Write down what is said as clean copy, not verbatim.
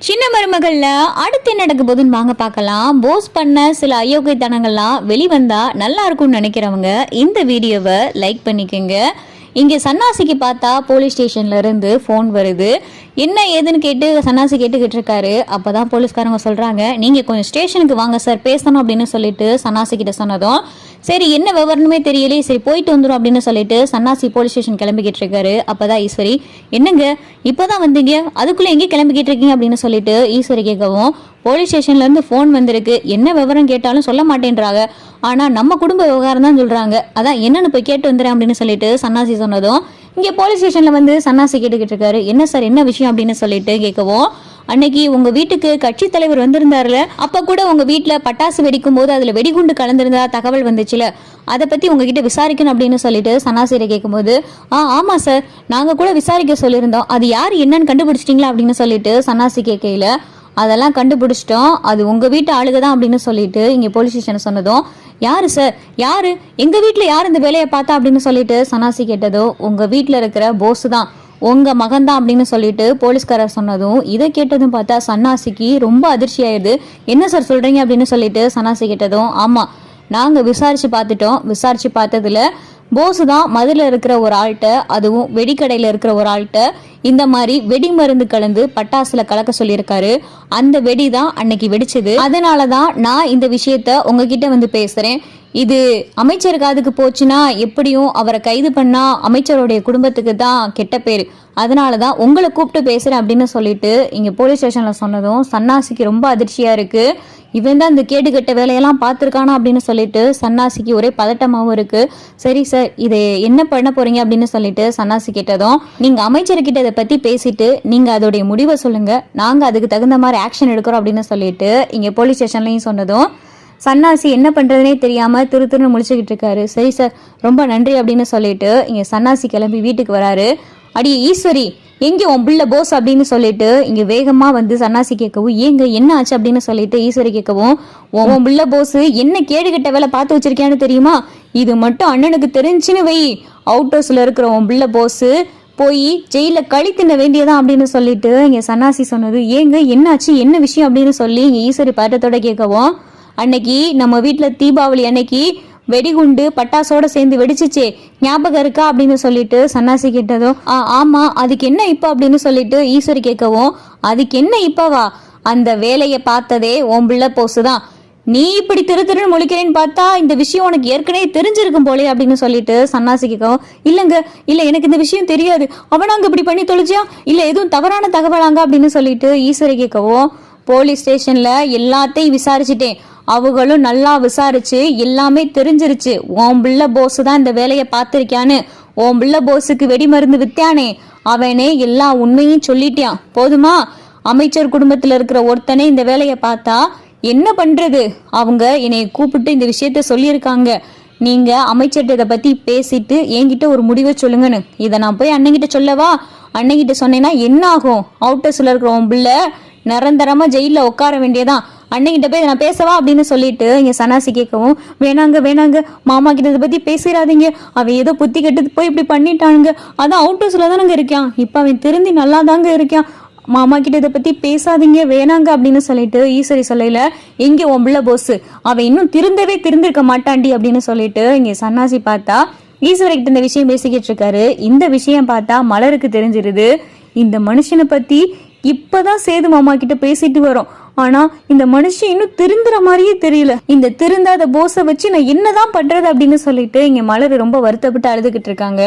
சின்ன மருமகள்ல அடுத்து என்ன நடக்க போகுதுன்னு வாங்க பார்க்கலாம். போஸ் பண்ண சில அயோக்கியத்தனங்கள்லாம் வெளிவந்தா நல்லா இருக்கும்னு நினைக்கிறவங்க இந்த வீடியோவை லைக் பண்ணிக்கோங்க. இங்கே சன்னாசிக்கு பார்த்தா போலீஸ் ஸ்டேஷன்ல இருந்து ஃபோன் வருது. என்ன ஏதுன்னு கேட்டு சன்னாசி கேட்டுக்கிட்டு இருக்காரு. அப்போதான் போலீஸ்காரங்க சொல்றாங்க, நீங்க கொஞ்சம் ஸ்டேஷனுக்கு வாங்க சார், பேசணும் அப்படின்னு சொல்லிட்டு சன்னாசி கிட்ட சொன்னதும், சரி என்ன விவரணுமே தெரியலையே, சரி போயிட்டு வந்துடும் அப்படின்னு சொல்லிட்டு சன்னாசி போலீஸ் ஸ்டேஷன் கிளம்பிக்கிட்டு இருக்காரு. அப்பதான் ஈஸ்வரி, என்னங்க இப்போதான் வந்தீங்க, அதுக்குள்ள எங்கே கிளம்பிக்கிட்டு இருக்கீங்க அப்படின்னு சொல்லிட்டு ஈஸ்வரி கேட்கவும், போலீஸ் ஸ்டேஷன்ல இருந்து ஃபோன் வந்திருக்கு, என்ன விவரம் கேட்டாலும் சொல்ல மாட்டேன்றாங்க, ஆனா நம்ம குடும்ப விவகாரம் தான் சொல்றாங்க, அதான் என்னன்னு போய் கேட்டு வந்துடுறேன் அப்படின்னு சொல்லிட்டு சன்னாசி சொன்னதும், இங்கே போலீஸ் ஸ்டேஷன்ல வந்து சன்னாசி கேட்டுக்கிட்டு இருக்காரு. என்ன சார் என்ன விஷயம் அப்படின்னு சொல்லிட்டு கேட்கவும், அன்னைக்கு உங்க வீட்டுக்கு கட்சி தலைவர் வந்திருந்தாருல, அப்ப கூட உங்க வீட்டுல பட்டாசு வெடிக்கும் போது அதுல வெடிகுண்டு கலந்திருந்தா தகவல் வந்துச்சுல, அதை பத்தி உங்ககிட்ட விசாரிக்கணும் அப்படின்னு சொல்லிட்டு சன்னாசியை கேட்கும்போது, ஆமா சார், நாங்க கூட விசாரிக்க சொல்லியிருந்தோம், அது யாரு என்னன்னு கண்டுபிடிச்சிட்டீங்களா அப்படின்னு சொல்லிட்டு சன்னாசி கேட்கல, அதெல்லாம் கண்டுபிடிச்சிட்டோம், அது உங்க வீட்டு ஆளுக தான் அப்படின்னு சொல்லிட்டு இங்க போலீஸ் ஸ்டேஷன் சொன்னதும், யாரு சார் யாரு, எங்க வீட்டுல யார் இந்த வேலையை பார்த்தா அப்படின்னு சொல்லிட்டு சன்னாசி கேட்டதோ, உங்க வீட்டுல இருக்கிற போஸ் தான், உங்க மகன் தான் அப்படின்னு சொல்லிட்டு போலீஸ்காரர் சொன்னதும், இதை கேட்டதும் பார்த்தா சன்னாசிக்கு ரொம்ப அதிர்ச்சி ஆயிடுது. என்ன சார் சொல்றீங்க அப்படின்னு சொல்லிட்டு சன்னாசி கேட்டதும், ஆமா நாங்க விசாரிச்சு பார்த்துட்டோம், விசாரிச்சு பார்த்ததுல போஸ் தான் மதுல இருக்கிற ஒரு ஆள்கிட்ட, அதுவும் வெடிக்கடையில இருக்கிற ஒரு ஆள்கிட்ட இந்த மாதிரி வெடி மருந்து கலந்து பட்டாசுல கலக்க சொல்லியிருக்காரு. அந்த வெடி தான் அன்னைக்கு வெடிச்சது. அதனாலதான் நான் இந்த விஷயத்த உங்ககிட்ட வந்து பேசுறேன். இது அமைச்சர் காதுக்கு போச்சுன்னா எப்படியும் அவரை கைது பண்ணா அமைச்சருடைய குடும்பத்துக்கு தான் கெட்ட பேரு, அதனாலதான் உங்களை கூப்பிட்டு பேசுறேன் அப்படின்னு சொல்லிட்டு இங்க போலீஸ் ஸ்டேஷன்ல சொன்னதும் சன்னாசிக்கு ரொம்ப அதிர்ச்சியா இருக்கு. இவன் தான் இந்த கேடுகட்ட வேலையெல்லாம் பார்த்துருக்கானா அப்படின்னு சொல்லிட்டு சன்னாசிக்கு ஒரே பதட்டமாகவும் இருக்கு. சரி சார், இதை என்ன பண்ண போறீங்க அப்படின்னு சொல்லிட்டு சன்னாசி கேட்டதும், நீங்க அமைச்சர்கிட்ட இதை பத்தி பேசிட்டு நீங்க அதோடைய முடிவை சொல்லுங்க, நாங்க அதுக்கு தகுந்த மாதிரி ஆக்ஷன் எடுக்கிறோம் அப்படின்னு சொல்லிட்டு இங்க போலீஸ் ஸ்டேஷன்லயும் சொன்னதும், சன்னாசி என்ன பண்றதுனே தெரியாம திருன்னு முழிச்சுக்கிட்டு இருக்காரு. சரி சார், ரொம்ப நன்றி அப்படின்னு சொல்லிட்டு இங்க சன்னாசி கிளம்பி வீட்டுக்கு வராரு. அடியே ஈஸ்வரி, எங்க உன் பிள்ளை போஸ் அப்படின்னு சொல்லிட்டு இங்க வேகமா வந்து சன்னாசி கேட்கவும், ஏங்க என்ன ஆச்சு அப்படின்னு சொல்லிட்டு ஈஸ்வரி கேட்கவும், உன் பிள்ளை போஸ் என்ன கேடுகட்ட வேலை பார்த்து வச்சிருக்கியான்னு தெரியுமா, இது மட்டும் அண்ணனுக்கு தெரிஞ்சுன்னு வை, அவுட் ஹவுஸ்ல இருக்கிற உன் பிள்ளை போஸ் போய் ஜெயில கழி தின்ன வேண்டியதான் அப்படின்னு சொல்லிட்டு இங்க சன்னாசி சொன்னது. ஏங்க என்னாச்சு என்ன விஷயம் அப்படின்னு சொல்லி இங்க ஈஸ்வரி பதட்டத்தோட கேட்கவும், அன்னைக்கு நம்ம வீட்டுல தீபாவளி அன்னைக்கு வெடிகுண்டு பட்டாசோட சேர்ந்து வெடிச்சிச்சே, ஞாபகம் இருக்கா அப்படின்னு சொல்லிட்டு சன்னாசி கேட்டதும், ஆமா அதுக்கு என்ன இப்ப அப்படின்னு சொல்லிட்டு ஈஸ்வரி கேட்கவும், அதுக்கு என்ன இப்பவா, அந்த வேலையை பார்த்ததே உன் பிள்ளை போசு தான், நீ இப்படி திருன்னு முழிக்கிறேன்னு பார்த்தா இந்த விஷயம் உனக்கு ஏற்கனவே தெரிஞ்சிருக்கும் போலே அப்படின்னு சொல்லிட்டு சன்னாசி கேட்கவும், இல்லங்க இல்ல எனக்கு இந்த விஷயம் தெரியாது, அவனாங்க இப்படி பண்ணி தொலைச்சியா, இல்ல எதுவும் தவறான தகவலாங்க அப்படின்னு சொல்லிட்டு ஈஸ்வரி கேட்கவும், போலீஸ் ஸ்டேஷன்ல எல்லாத்தையும் விசாரிச்சுட்டேன், அவங்களும் நல்லா விசாரிச்சு எல்லாமே தெரிஞ்சிருச்சு, உன் பிள்ளை போஸ் தான் இந்த வேலையை பார்த்திருக்கான்னு, உன் பிள்ளை போஸுக்கு வெடி மருந்து வித்தியானே அவனே எல்லா உண்மையும் சொல்லிட்டான், போதுமா, அமைச்சர் குடும்பத்துல இருக்கிற ஒருத்தனே இந்த வேலையை பார்த்தா என்ன பண்றது, அவங்க என்னை கூப்பிட்டு இந்த விஷயத்த சொல்லியிருக்காங்க, நீங்க அமைச்சர்கிட்ட இதை பத்தி பேசிட்டு என்கிட்ட ஒரு முடிவை சொல்லுங்கன்னு, இதை நான் போய் அண்ணங்கிட்ட சொல்லவா, அண்ணங்கிட்ட சொன்னேன்னா என்ன ஆகும், அவுட்டர்ஸ்ல இருக்கிற உன் பிள்ளை நிரந்தரமா ஜெயில உட்கார வேண்டியதான், அன்னைக்கிட்ட போய் நான் பேசவா அப்படின்னு சொல்லிட்டு இங்க சன்னாசி கேட்கவும், வேணாங்க வேணாங்க மாமா கிட்ட இதை பத்தி பேசிடாதீங்க, அவன் ஏதோ புத்தி கெட்டு போய் இப்படி பண்ணிட்டானுங்க, அதான் அவுட் ஹவுஸ்ல தானங்க இருக்கான், இப்ப அவன் திருந்தி நல்லா தாங்க இருக்கான், மாமா கிட்ட இதை பத்தி பேசாதீங்க வேணாங்க அப்படின்னு சொல்லிட்டு ஈஸ்வரி சொல்லல, எங்க உன் பிள்ளை போஸ் அவன் இன்னும் திருந்திருக்க மாட்டாண்டி அப்படின்னு சொல்லிட்டு இங்க சன்னாசி பார்த்தா ஈஸ்வரி கிட்ட இந்த விஷயம் பேசிக்கிட்டு இருக்காரு. இந்த விஷயம் பார்த்தா மலருக்கு தெரிஞ்சிருது, இந்த மனுஷனை பத்தி இப்பதான் சேது மாமா கிட்ட பேசிட்டு வரோம், ஆனா இந்த மனுஷன் இன்னும் திருந்துற மாதிரியே தெரியல, இந்த திருந்தாத போஸை வச்சு நான் என்னதான் பண்றது அப்படின்னு சொல்லிட்டு இங்க மலர் ரொம்ப வருத்தப்பட்டு அழுதுகிட்டு இருக்காங்க.